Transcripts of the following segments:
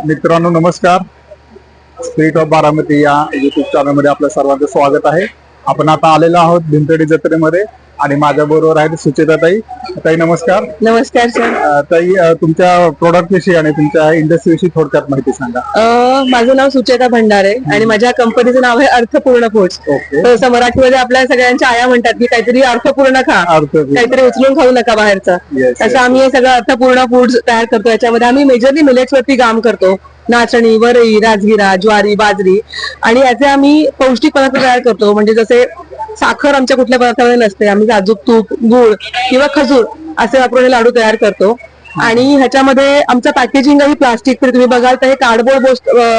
मित्रांनो नमस्कार. Spirit of Baramati या युट्यूब चॅनल मध्ये आपल्या सर्वांचं स्वागत आहे. आपण आता आलेलो आहोत भीमथडी जत्रेमध्ये आणि माझ्या बरोबर आहेत सुचेता ताई. ताई नमस्कार. नमस्कार सर. ताई तुमच्या प्रोडक्ट विषयी आणि तुमच्या इंडस्ट्री विषयी थोडक्यात माहिती सांगा. माझं नाव सुचेता भंडारे आणि माझ्या कंपनीचं नाव आहे अर्थपूर्ण फूड्स. ओके. मराठीमध्ये आपल्या सगळ्यांच्या आया म्हणतात की काहीतरी अर्थपूर्ण खा, काहीतरी उचलून खाऊ नका बाहेरचा. तसं आम्ही हे सगळं अर्थपूर्ण फूड्स तयार करतो. याच्यामध्ये आम्ही मेजरली मिलेट्स वरती काम करतो. नाचणी, वरई, राजगिरा, ज्वारी, बाजरी आणि याचे आम्ही पौष्टिक पदार्थ तयार करतो. म्हणजे जसे साखर आमच्या कुठल्या पदार्थामध्ये नसते, आम्ही साजूक तूप, गुळ किंवा खजूर असे वापरून हे लाडू तयार करतो. आणि ह्याच्यामध्ये आमचं पॅकेजिंग आहे प्लास्टिक. तुम्ही बघाल तर हे कार्डबोर्ड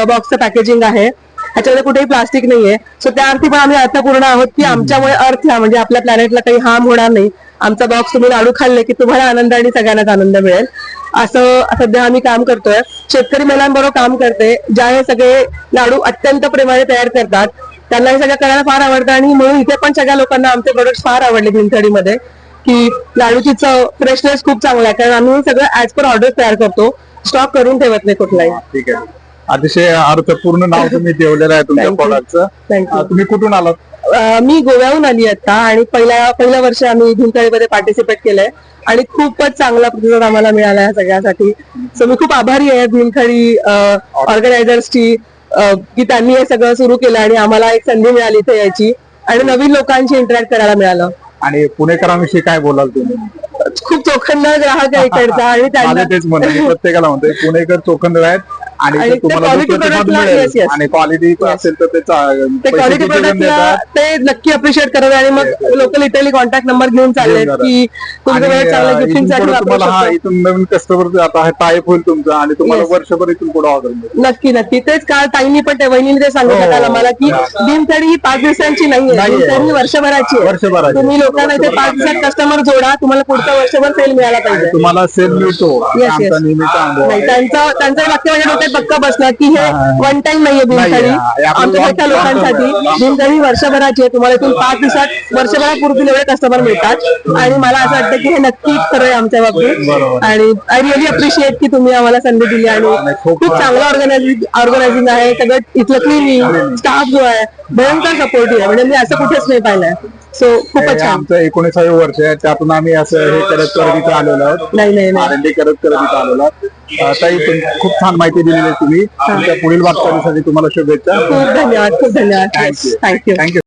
बॉक्सचं पॅकेजिंग आहे. ह्याच्यामध्ये कुठेही प्लास्टिक नाहीये. सो त्या अर्थी पण आम्ही अर्थपूर्ण आहोत की आमच्यामुळे अर्थ म्हणजे आपल्या प्लॅनेटला काही हार्म होणार नाही. आमचा बॉक्स तुम्ही लाडू खाल्ले की तुम्हाला आनंद आणि सगळ्यांनाच आनंद मिळेल असं सध्या आम्ही काम करतोय. शेतकरी महिलांबरोबर काम करते, ज्या हे सगळे लाडू अत्यंत प्रेमाने तयार करतात. त्यांना हे सगळं करायला फार आवडतं आणि म्हणून इथे पण सगळ्या लोकांना आमचे प्रोडक्ट फार आवडले भीमथडीमध्ये की लाडूची चव, फ्रेशनेस खूप चांगला आहे. कारण आम्ही सगळं ऍज पर ऑर्डर तयार करतो, स्टॉक करून ठेवत नाही कुठलाही. ठीक आहे. अतिशय अर्थपूर्ण नाव तुम्ही ठेवलेलं आहे तुमच्या प्रोडक्टचं. तुम्ही कुठून आलात? मी गोव्याहून आली आता आणि पहिल्या वर्ष आम्ही भीमथडीमध्ये पार्टिसिपेट केलंय आणि खूपच चांगला प्रतिसाद आम्हाला मिळाला या सगळ्यासाठी. सो मी खूप आभारी आहे भीमथडी ऑर्गनायझर्सची की त्यांनी हे सगळं सुरू केलं आणि आम्हाला एक संधी मिळाली इथे यायची आणि नवीन लोकांशी इंटरॅक्ट करायला मिळालं. आणि पुणेकरांविषयी काय बोलाल तुम्ही? खूप चोखंदळ ग्राहक आहे इकडचा आणि त्यांना तेच म्हणतो, प्रत्येकाला म्हणतोय पुणेकर चोखंदळ आहेत आणि तुम्हाला आणि क्वालिटी असेल तर ते क्वालिटी प्रोडक्टला ते नक्की अप्रिशिएट करत आणि मग लोक लिटरली कॉन्टॅक्ट नंबर घेऊन चालले की तुमचं वेळ चांगलं गिफ्टिंगसाठी तुम्हाला इथून नवीन कस्टमर आता टाईप होईल तुमचं आणि तुम्हाला वर्षभर इथून पुढे ऑर्डर मिळेल. नक्की नक्की. तेच काल ताईंनी पण वहिनीने ते सांगितलं काल आम्हाला की भीमथडी ही 5 दिवसांची नाहीये, भीमथडी वर्षभराची आहे. तुम्ही लोकांना इथे 5 दिवसात कस्टमर जोडा, तुम्हाला पुढचं वर्षभर सेल मिळाला पाहिजे. तुम्हाला सेल मिळतो. त्यांचं वाक्य माझ्या डोक्यात पक्का बसला की हे वन टाइम नाहीये भीमथडी. आमच्यासारख्या लोकांसाठी भीमथडी वर्षभराची आहे. तुम्हाला इथून 5 दिवसात वर्षभरापूर्वी एवढे कस्टमर मिळतात आणि मला असं वाटतं की हे नक्की खरं आहे आमच्या बाबतीत. आणि आय रिअली अप्रिशिएट की तुम्ही आम्हाला संधी दिली आणि खूप चांगलं ऑर्गनायझिंग आहे. सगळं इथलं क्लिनिंग स्टाफ जो आहे भयंकर सपोर्टिव्ह आहे. म्हणजे मी असं कुठेच नाही पाहिलंय. सो खूपच छान. आमचं 19वे वर्ष आहे, त्यातून आम्ही असं हे करत इथं आलेलो आहोत. नाही आरंडी करत इथं आलेलो आहोत. ताई खूप छान माहिती दिलेली तुम्ही. तुमच्या पुढील वाटचालीसाठी तुम्हाला शुभेच्छा. खूप धन्यवाद. खूप धन्यवाद. थँक्यू.